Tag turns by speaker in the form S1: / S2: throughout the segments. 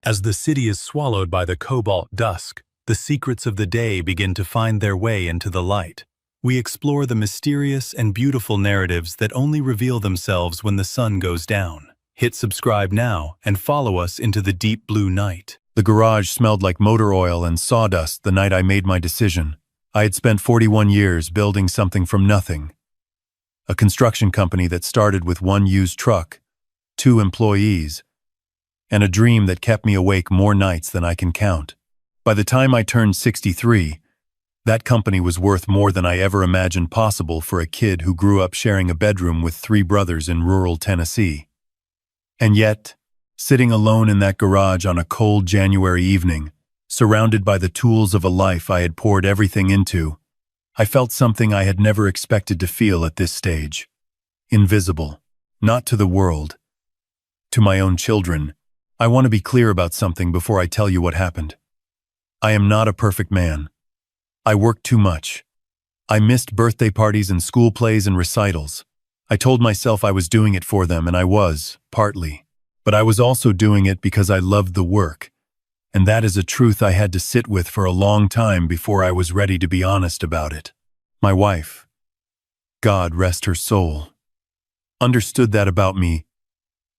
S1: As the city is swallowed by the cobalt dusk, the secrets of the day begin to find their way into the light. We explore the mysterious and beautiful narratives that only reveal themselves when the sun goes down. Hit subscribe now and follow us into the deep blue night. The garage smelled like motor oil and sawdust the night I made my decision. I had spent 41 years building something from nothing. A construction company that started with one used truck, 2 employees, and a dream that kept me awake more nights than I can count. By the time I turned 63, that company was worth more than I ever imagined possible for a kid who grew up sharing a bedroom with 3 brothers in rural Tennessee. And yet, sitting alone in that garage on a cold January evening, surrounded by the tools of a life I had poured everything into, I felt something I had never expected to feel at this stage. Invisible, not to the world, to my own children. I want to be clear about something before I tell you what happened. I am not a perfect man. I worked too much. I missed birthday parties and school plays and recitals. I told myself I was doing it for them, and I was, partly. But I was also doing it because I loved the work. And that is a truth I had to sit with for a long time before I was ready to be honest about it. My wife, God rest her soul, understood that about me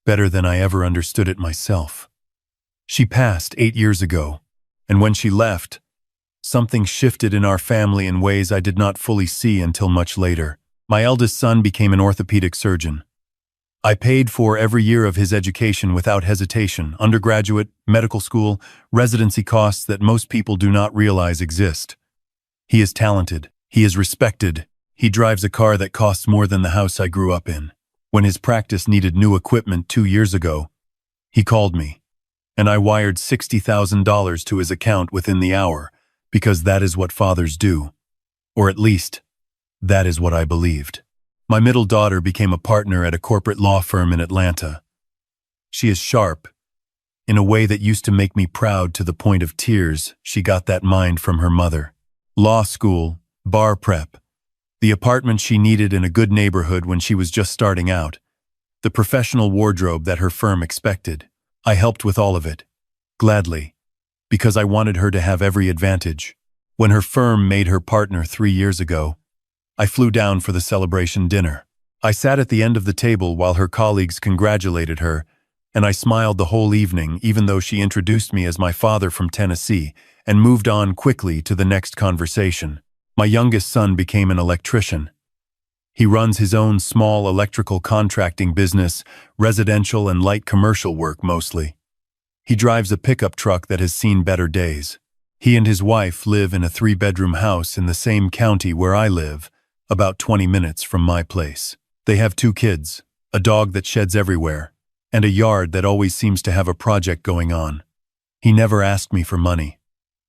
S1: better than I ever understood it myself. She passed 8 years ago, and when she left, something shifted in our family in ways I did not fully see until much later. My eldest son became an orthopedic surgeon. I paid for every year of his education without hesitation, undergraduate, medical school, residency costs that most people do not realize exist. He is talented. He is respected. He drives a car that costs more than the house I grew up in. When his practice needed new equipment 2 years ago, he called me, and I wired $60,000 to his account within the hour, because that is what fathers do. Or at least, that is what I believed. My middle daughter became a partner at a corporate law firm in Atlanta. She is sharp. In a way that used to make me proud to the point of tears, she got that mind from her mother. Law school, bar prep, the apartment she needed in a good neighborhood when she was just starting out, the professional wardrobe that her firm expected. I helped with all of it, gladly, because I wanted her to have every advantage. When her firm made her partner 3 years ago, I flew down for the celebration dinner. I sat at the end of the table while her colleagues congratulated her, and I smiled the whole evening, even though she introduced me as my father from Tennessee and moved on quickly to the next conversation. My youngest son became an electrician. He runs his own small electrical contracting business, residential and light commercial work mostly. He drives a pickup truck that has seen better days. He and his wife live in a 3-bedroom house in the same county where I live, about 20 minutes from my place. They have 2 kids, a dog that sheds everywhere, and a yard that always seems to have a project going on. He never asked me for money.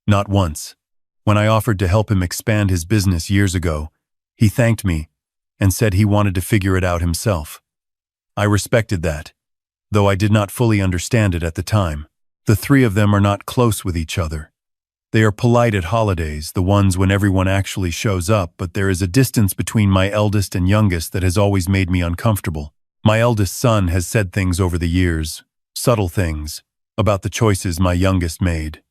S1: Not once. When I offered to help him expand his business years ago, he thanked me and said he wanted to figure it out himself. I respected that, though I did not fully understand it at the time. The 3 of them are not close with each other. They are polite at holidays, the ones when everyone actually shows up, but there is a distance between my eldest and youngest that has always made me uncomfortable. My eldest son has said things over the years, subtle things, about the choices my youngest made.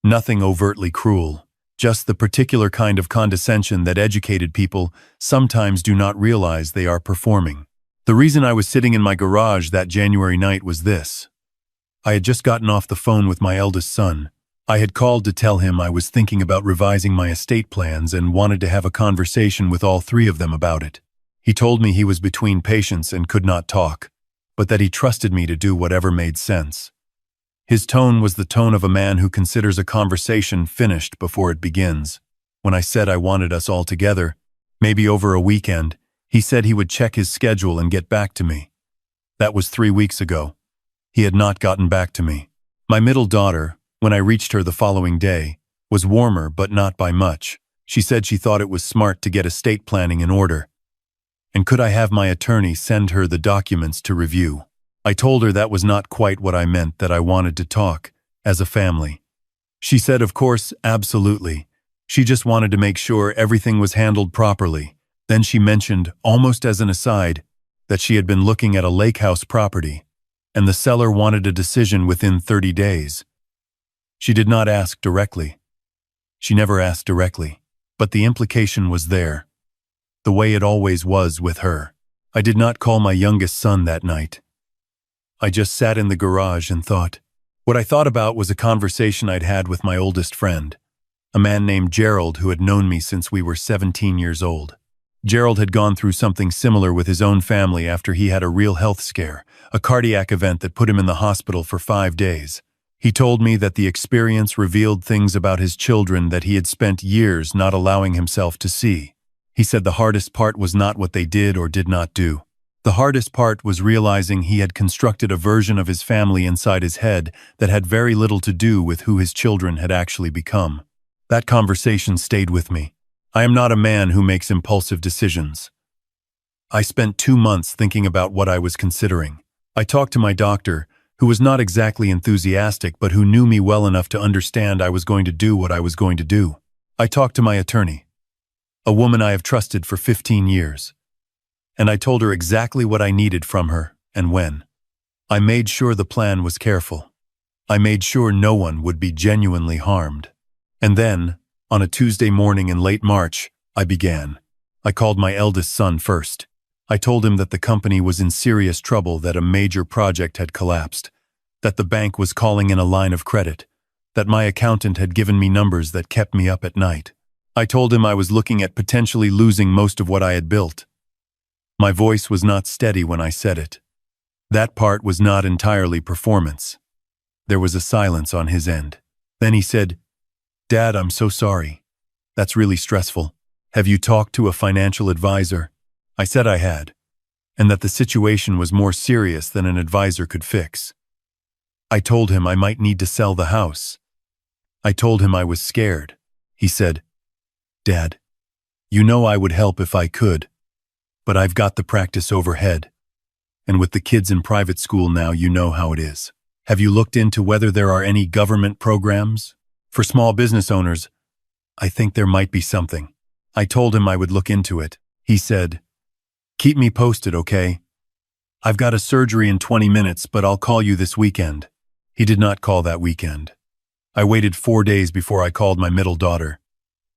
S1: Nothing overtly cruel. Just the particular kind of condescension that educated people sometimes do not realize they are performing. The reason I was sitting in my garage that January night was this. I had just gotten off the phone with my eldest son. I had called to tell him I was thinking about revising my estate plans and wanted to have a conversation with all 3 of them about it. He told me he was between patients and could not talk, but that he trusted me to do whatever made sense. His tone was the tone of a man who considers a conversation finished before it begins. When I said I wanted us all together, maybe over a weekend, he said he would check his schedule and get back to me. That was 3 weeks ago. He had not gotten back to me. My middle daughter, when I reached her the following day, was warmer but not by much. She said she thought it was smart to get estate planning in order. And could I have my attorney send her the documents to review? I told her that was not quite what I meant, that I wanted to talk, as a family. She said, of course, absolutely. She just wanted to make sure everything was handled properly. Then she mentioned, almost as an aside, that she had been looking at a lake house property. and the seller wanted a decision within 30 days. She did not ask directly. She never asked directly, but the implication was there, the way it always was with her. I did not call my youngest son that night. I just sat in the garage and thought. What I thought about was a conversation I'd had with my oldest friend, a man named Gerald who had known me since we were 17 years old. Gerald had gone through something similar with his own family after he had a real health scare, a cardiac event that put him in the hospital for 5 days. He told me that the experience revealed things about his children that he had spent years not allowing himself to see. He said the hardest part was not what they did or did not do. The hardest part was realizing he had constructed a version of his family inside his head that had very little to do with who his children had actually become. That conversation stayed with me. I am not a man who makes impulsive decisions. I spent 2 months thinking about what I was considering. I talked to my doctor, who was not exactly enthusiastic but who knew me well enough to understand I was going to do what I was going to do. I talked to my attorney, a woman I have trusted for 15 years. And I told her exactly what I needed from her and when. I made sure the plan was careful. I made sure no one would be genuinely harmed. And then, on a Tuesday morning in late March, I began. I called my eldest son first. I told him that the company was in serious trouble, that a major project had collapsed, that the bank was calling in a line of credit, that my accountant had given me numbers that kept me up at night. I told him I was looking at potentially losing most of what I had built. My voice was not steady when I said it. That part was not entirely performance. There was a silence on his end. Then he said, "Dad, I'm so sorry. That's really stressful. Have you talked to a financial advisor?" I said I had, and that the situation was more serious than an advisor could fix. I told him I might need to sell the house. I told him I was scared. He said, "Dad, you know I would help if I could. But I've got the practice overhead. And with the kids in private school now, you know how it is. Have you looked into whether there are any government programs? For small business owners, I think there might be something." I told him I would look into it. He said, "Keep me posted, okay? I've got a surgery in 20 minutes, but I'll call you this weekend." He did not call that weekend. I waited 4 days before I called my middle daughter.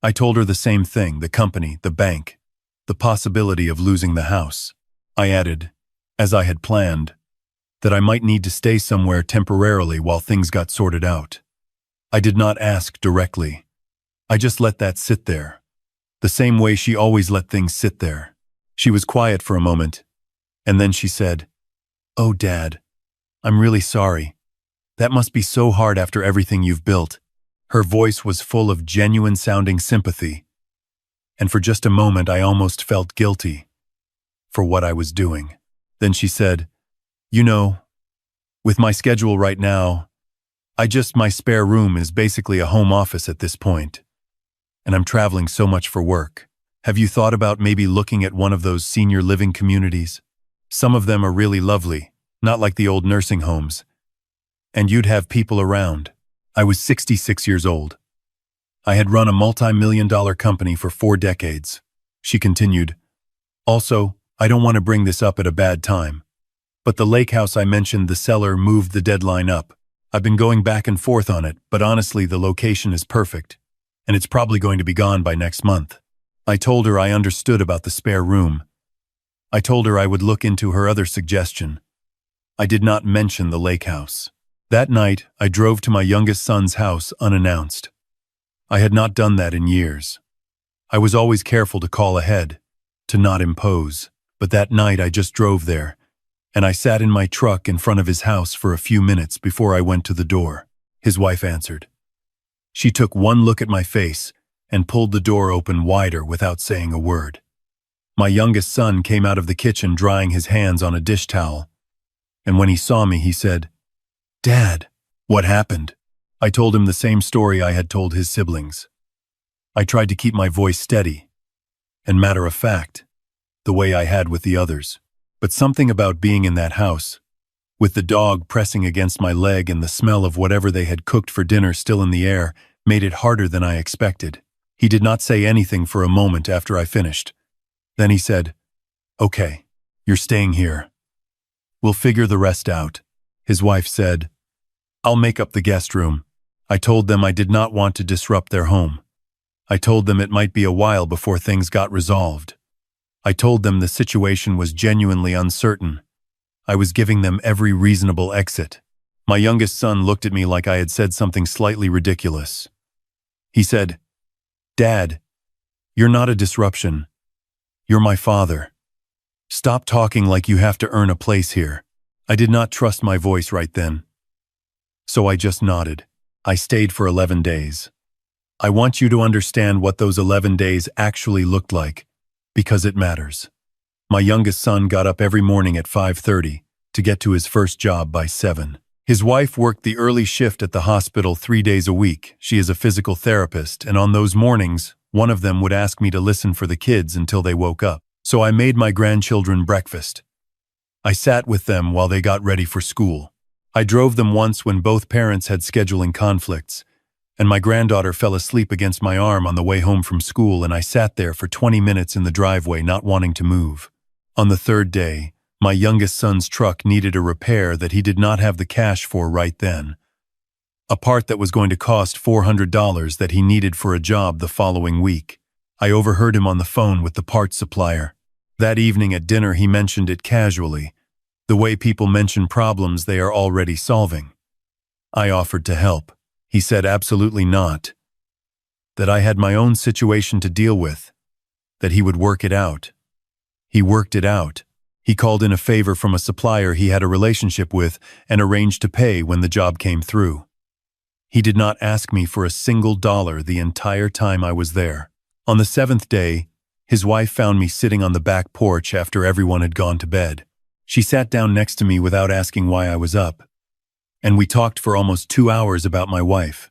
S1: I told her the same thing, the company, the bank, the possibility of losing the house. I added, as I had planned, that I might need to stay somewhere temporarily while things got sorted out. I did not ask directly. I just let that sit there, the same way she always let things sit there. She was quiet for a moment, and then she said, "Oh, Dad, I'm really sorry. That must be so hard after everything you've built." Her voice was full of genuine-sounding sympathy, and for just a moment I almost felt guilty for what I was doing. Then she said, "You know, with my schedule right now, my spare room is basically a home office at this point, and I'm traveling so much for work. Have you thought about maybe looking at one of those senior living communities? Some of them are really lovely, not like the old nursing homes, and you'd have people around." I was 66 years old. I had run a multi-million-dollar company for 4 decades. She continued, "Also, I don't want to bring this up at a bad time, but the lake house I mentioned, the seller moved the deadline up. I've been going back and forth on it, but honestly the location is perfect, and it's probably going to be gone by next month." I told her I understood about the spare room. I told her I would look into her other suggestion. I did not mention the lake house. That night, I drove to my youngest son's house unannounced. I had not done that in years. I was always careful to call ahead, to not impose, but that night I just drove there, and I sat in my truck in front of his house for a few minutes before I went to the door. His wife answered. She took one look at my face and pulled the door open wider without saying a word. My youngest son came out of the kitchen drying his hands on a dish towel, and when he saw me, he said, "Dad, what happened?" I told him the same story I had told his siblings. I tried to keep my voice steady and matter of fact, the way I had with the others. But something about being in that house, with the dog pressing against my leg and the smell of whatever they had cooked for dinner still in the air, made it harder than I expected. He did not say anything for a moment after I finished. Then he said, "Okay, you're staying here. We'll figure the rest out." His wife said, "I'll make up the guest room." I told them I did not want to disrupt their home. I told them it might be a while before things got resolved. I told them the situation was genuinely uncertain. I was giving them every reasonable exit. My youngest son looked at me like I had said something slightly ridiculous. He said, "Dad, you're not a disruption. You're my father. Stop talking like you have to earn a place here." I did not trust my voice right then. So I just nodded. I stayed for 11 days. I want you to understand what those 11 days actually looked like, because it matters. My youngest son got up every morning at 5:30 to get to his first job by 7. His wife worked the early shift at the hospital 3 days a week. She is a physical therapist, and on those mornings, one of them would ask me to listen for the kids until they woke up. So I made my grandchildren breakfast. I sat with them while they got ready for school. I drove them once when both parents had scheduling conflicts, and my granddaughter fell asleep against my arm on the way home from school, and I sat there for 20 minutes in the driveway not wanting to move. On the third day, my youngest son's truck needed a repair that he did not have the cash for right then. A part that was going to cost $400 that he needed for a job the following week. I overheard him on the phone with the parts supplier. That evening at dinner he mentioned it casually, the way people mention problems they are already solving. I offered to help. He said absolutely not. That I had my own situation to deal with. That he would work it out. He worked it out. He called in a favor from a supplier he had a relationship with and arranged to pay when the job came through. He did not ask me for a single dollar the entire time I was there. On the 7th day, his wife found me sitting on the back porch after everyone had gone to bed. She sat down next to me without asking why I was up. And we talked for almost 2 hours about my wife.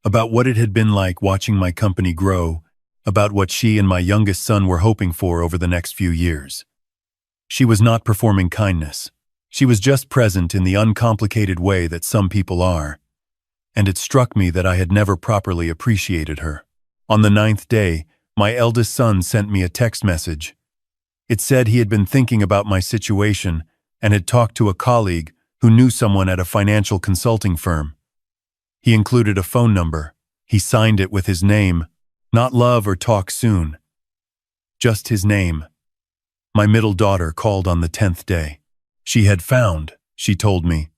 S1: About what it had been like watching my company grow, about what she and my youngest son were hoping for over the next few years. She was not performing kindness. She was just present in the uncomplicated way that some people are. And it struck me that I had never properly appreciated her. On the 9th day, my eldest son sent me a text message. It said he had been thinking about my situation and had talked to a colleague who knew someone at a financial consulting firm. He included a phone number. He signed it with his name, not love or talk soon. Just his name. My middle daughter called on the 10th day. She had found, she told me,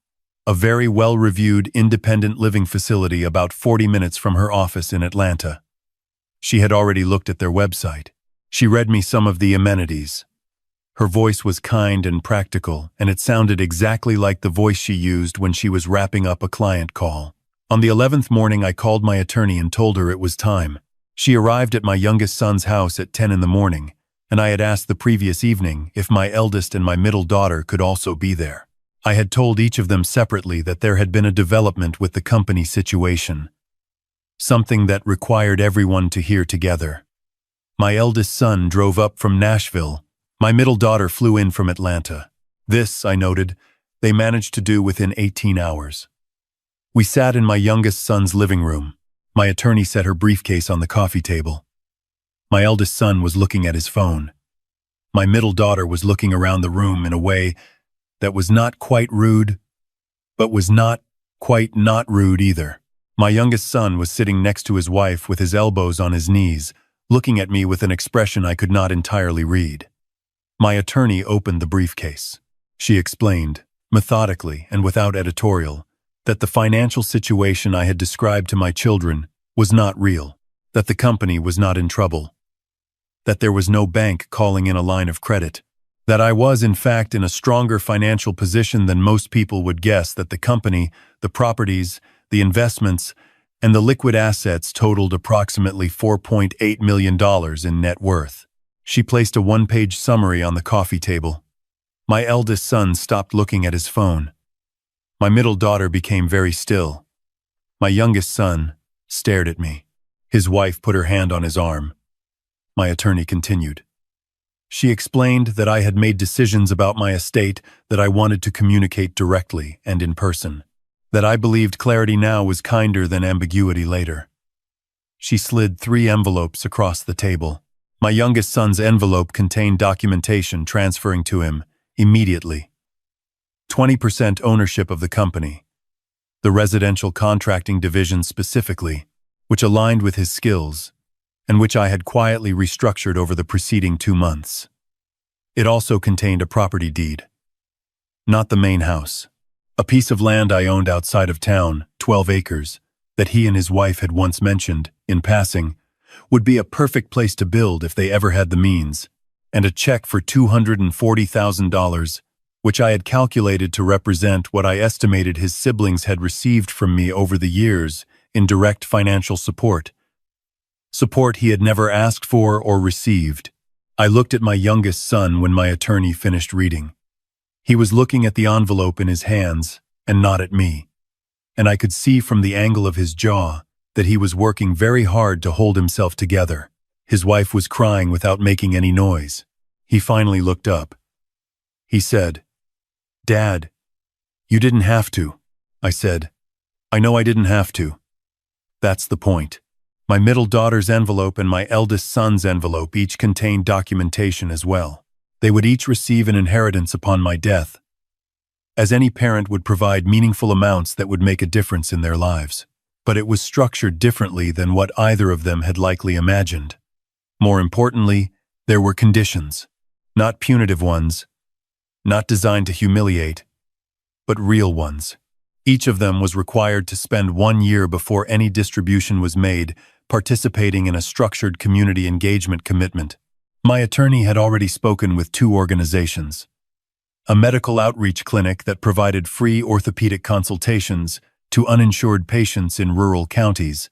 S1: a very well-reviewed independent living facility about 40 minutes from her office in Atlanta. She had already looked at their website. She read me some of the amenities. Her voice was kind and practical, and it sounded exactly like the voice she used when she was wrapping up a client call. On the 11th morning, I called my attorney and told her it was time. She arrived at my youngest son's house at 10 in the morning, and I had asked the previous evening if my eldest and my middle daughter could also be there. I had told each of them separately that there had been a development with the company situation. Something that required everyone to hear together. My eldest son drove up from Nashville. My middle daughter flew in from Atlanta. This, I noted, they managed to do within 18 hours. We sat in my youngest son's living room. My attorney set her briefcase on the coffee table. My eldest son was looking at his phone. My middle daughter was looking around the room in a way that was not quite rude, but was not quite not rude either. My youngest son was sitting next to his wife with his elbows on his knees, looking at me with an expression I could not entirely read. My attorney opened the briefcase. She explained, methodically and without editorial, that the financial situation I had described to my children was not real, that the company was not in trouble, that there was no bank calling in a line of credit, that I was in fact in a stronger financial position than most people would guess, that the company, the properties, the investments, and the liquid assets totaled approximately $4.8 million in net worth. She placed a one-page summary on the coffee table. My eldest son stopped looking at his phone. My middle daughter became very still. My youngest son stared at me. His wife put her hand on his arm. My attorney continued. She explained that I had made decisions about my estate that I wanted to communicate directly and in person, that I believed clarity now was kinder than ambiguity later. She slid 3 envelopes across the table. My youngest son's envelope contained documentation transferring to him immediately 20% ownership of the company, the residential contracting division specifically, which aligned with his skills, and which I had quietly restructured over the preceding 2 months. It also contained a property deed. Not the main house. A piece of land I owned outside of town, 12 acres, that he and his wife had once mentioned, in passing, would be a perfect place to build if they ever had the means, and a check for $240,000, which I had calculated to represent what I estimated his siblings had received from me over the years in direct financial support. Support he had never asked for or received. I looked at my youngest son when my attorney finished reading. He was looking at the envelope in his hands and not at me, and I could see from the angle of his jaw that he was working very hard to hold himself together. His wife was crying without making any noise. He finally looked up. He said, "Dad, you didn't have to." I said, "I know I didn't have to." That's the point. My middle daughter's envelope and my eldest son's envelope each contained documentation as well. They would each receive an inheritance upon my death, as any parent would provide meaningful amounts that would make a difference in their lives. But it was structured differently than what either of them had likely imagined. More importantly, there were conditions, not punitive ones, not designed to humiliate, but real ones. Each of them was required to spend 1 year before any distribution was made, participating in a structured community engagement commitment. My attorney had already spoken with 2 organizations. A medical outreach clinic that provided free orthopedic consultations to uninsured patients in rural counties,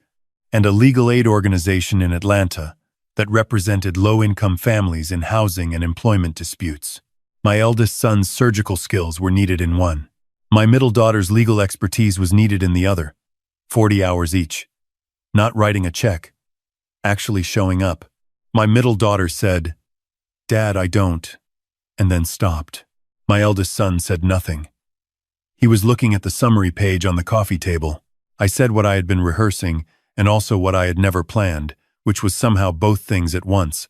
S1: and a legal aid organization in Atlanta that represented low-income families in housing and employment disputes. My eldest son's surgical skills were needed in one. My middle daughter's legal expertise was needed in the other. 40 hours each. Not writing a check. Actually showing up. My middle daughter said, "Dad, I don't," and then stopped. My eldest son said nothing. He was looking at the summary page on the coffee table. I said what I had been rehearsing and also what I had never planned, which was somehow both things at once.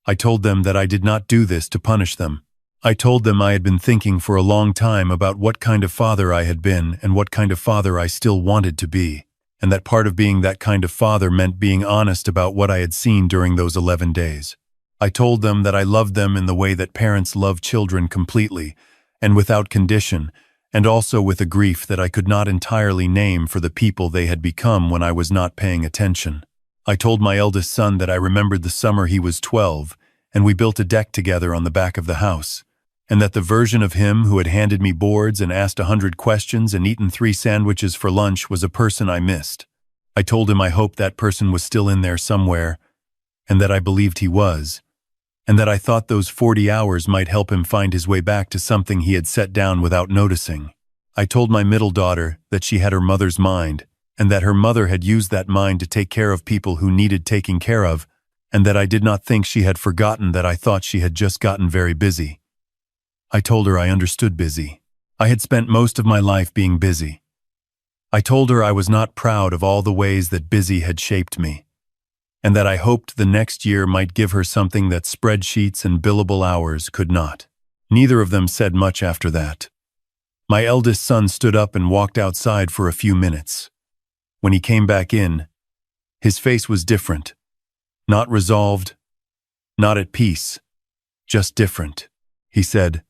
S1: I told them that I did not do this to punish them. I told them I had been thinking for a long time about what kind of father I had been and what kind of father I still wanted to be, and that part of being that kind of father meant being honest about what I had seen during those 11 days. I told them that I loved them in the way that parents love children completely and without condition, and also with a grief that I could not entirely name for the people they had become when I was not paying attention. I told my eldest son that I remembered the summer he was 12, and we built a deck together on the back of the house, and that the version of him who had handed me boards and asked 100 questions and eaten 3 sandwiches for lunch was a person I missed. I told him I hoped that person was still in there somewhere, and that I believed he was, and that I thought those 40 hours might help him find his way back to something he had set down without noticing. I told my middle daughter that she had her mother's mind, and that her mother had used that mind to take care of people who needed taking care of, and that I did not think she had forgotten that I thought she had just gotten very busy. I told her I understood busy. I had spent most of my life being busy. I told her I was not proud of all the ways that busy had shaped me, and that I hoped the next year might give her something that spreadsheets and billable hours could not. Neither of them said much after that. My eldest son stood up and walked outside for a few minutes. When he came back in, his face was different. Not resolved, not at peace, just different. He said,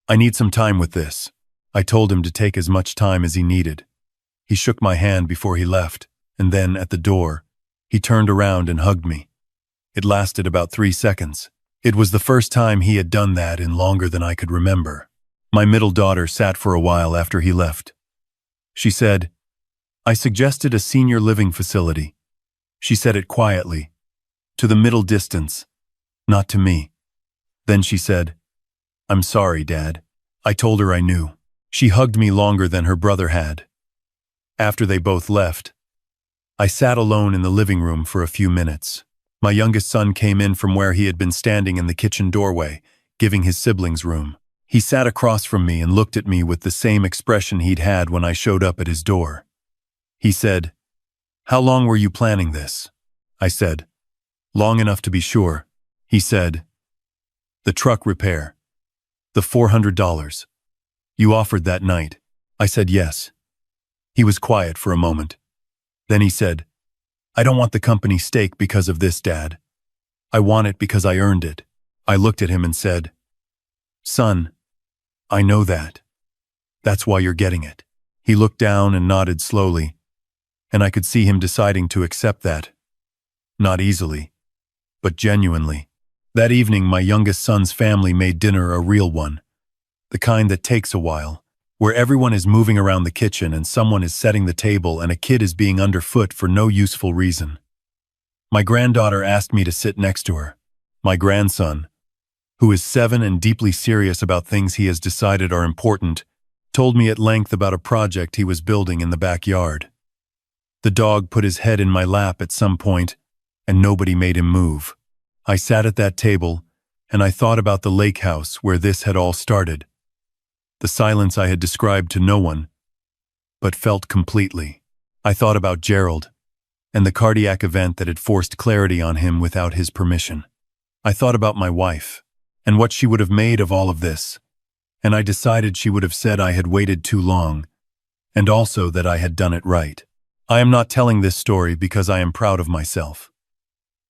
S1: "I need some time with this." I told him to take as much time as he needed. He shook my hand before he left, and then, at the door, he turned around and hugged me. It lasted about 3 seconds. It was the first time he had done that in longer than I could remember. My middle daughter sat for a while after he left. She said, "I suggested a senior living facility." She said it quietly, to the middle distance, not to me. Then she said, "I'm sorry, Dad." I told her I knew. She hugged me longer than her brother had. After they both left, I sat alone in the living room for a few minutes. My youngest son came in from where he had been standing in the kitchen doorway, giving his siblings room. He sat across from me and looked at me with the same expression he'd had when I showed up at his door. He said, "How long were you planning this?" I said, "Long enough to be sure." He said, "The truck repair. The $400. You offered that night. I said yes. He was quiet for a moment. Then he said, I don't want the company steak because of this, Dad. I want it because I earned it. I looked at him and said, Son, I know that. That's why you're getting it. He looked down and nodded slowly, and I could see him deciding to accept that. Not easily, but genuinely. That evening, my youngest son's family made dinner a real one. The kind that takes a while, where everyone is moving around the kitchen and someone is setting the table and a kid is being underfoot for no useful reason. My granddaughter asked me to sit next to her. My grandson, who is 7 and deeply serious about things he has decided are important, told me at length about a project he was building in the backyard. The dog put his head in my lap at some point, and nobody made him move. I sat at that table, and I thought about the lake house where this had all started. The silence I had described to no one, but felt completely. I thought about Gerald, and the cardiac event that had forced clarity on him without his permission. I thought about my wife, and what she would have made of all of this, and I decided she would have said I had waited too long, and also that I had done it right. I am not telling this story because I am proud of myself.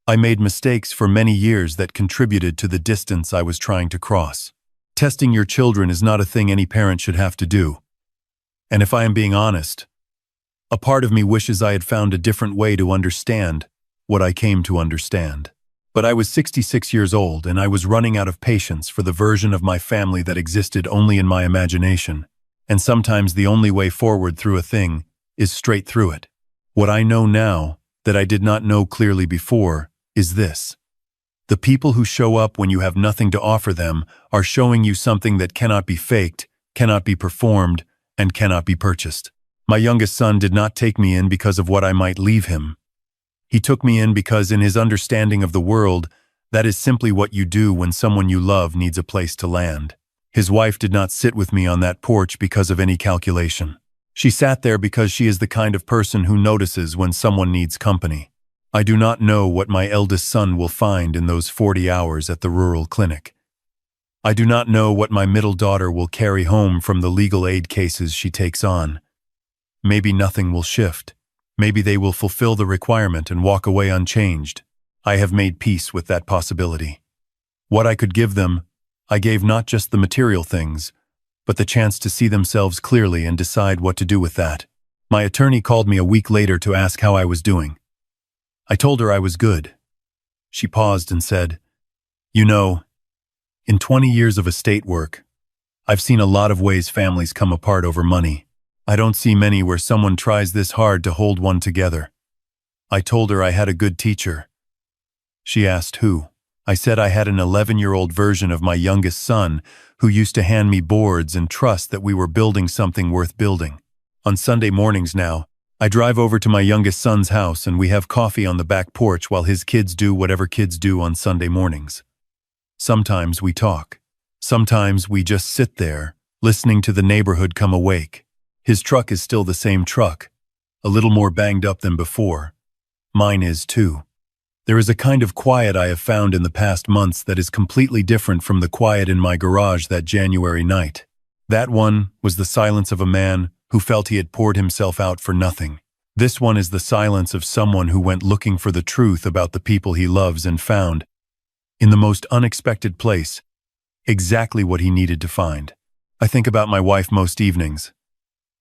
S1: I made mistakes for many years that contributed to the distance I was trying to cross. Testing your children is not a thing any parent should have to do. And if I am being honest, a part of me wishes I had found a different way to understand what I came to understand. But I was 66 years old and I was running out of patience for the version of my family that existed only in my imagination. And sometimes the only way forward through a thing is straight through it. What I know now, that I did not know clearly before, is this. The people who show up when you have nothing to offer them are showing you something that cannot be faked, cannot be performed, and cannot be purchased. My youngest son did not take me in because of what I might leave him. He took me in because in his understanding of the world, that is simply what you do when someone you love needs a place to land. His wife did not sit with me on that porch because of any calculation. She sat there because she is the kind of person who notices when someone needs company. I do not know what my eldest son will find in those 40 hours at the rural clinic. I do not know what my middle daughter will carry home from the legal aid cases she takes on. Maybe nothing will shift. Maybe they will fulfill the requirement and walk away unchanged. I have made peace with that possibility. What I could give them, I gave not just the material things, but the chance to see themselves clearly and decide what to do with that. My attorney called me a week later to ask how I was doing. I told her I was good. She paused and said, You know, in 20 years of estate work, I've seen a lot of ways families come apart over money. I don't see many where someone tries this hard to hold one together. I told her I had a good teacher. She asked who. I said I had an 11-year-old version of my youngest son who used to hand me boards and trust that we were building something worth building. On Sunday mornings now, I drive over to my youngest son's house and we have coffee on the back porch while his kids do whatever kids do on Sunday mornings. Sometimes we talk. Sometimes we just sit there, listening to the neighborhood come awake. His truck is still the same truck, a little more banged up than before. Mine is too. There is a kind of quiet I have found in the past months that is completely different from the quiet in my garage that January night. That one was the silence of a man who felt he had poured himself out for nothing. This one is the silence of someone who went looking for the truth about the people he loves and found, in the most unexpected place, exactly what he needed to find. I think about my wife most evenings.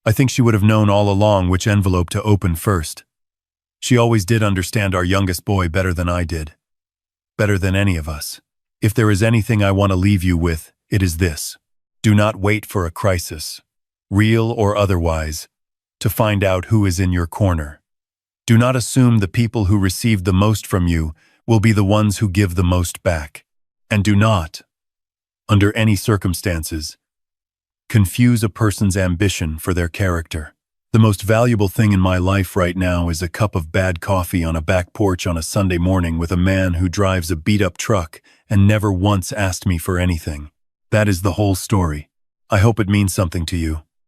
S1: I think she would have known all along which envelope to open first. She always did understand our youngest boy better than I did. Better than any of us. If there is anything I want to leave you with, it is this. Do not wait for a crisis, real or otherwise, to find out who is in your corner. Do not assume the people who received the most from you will be the ones who give the most back. And do not, under any circumstances, confuse a person's ambition for their character. The most valuable thing in my life right now is a cup of bad coffee on a back porch on a Sunday morning with a man who drives a beat-up truck and never once asked me for anything. That is the whole story. I hope it means something to you.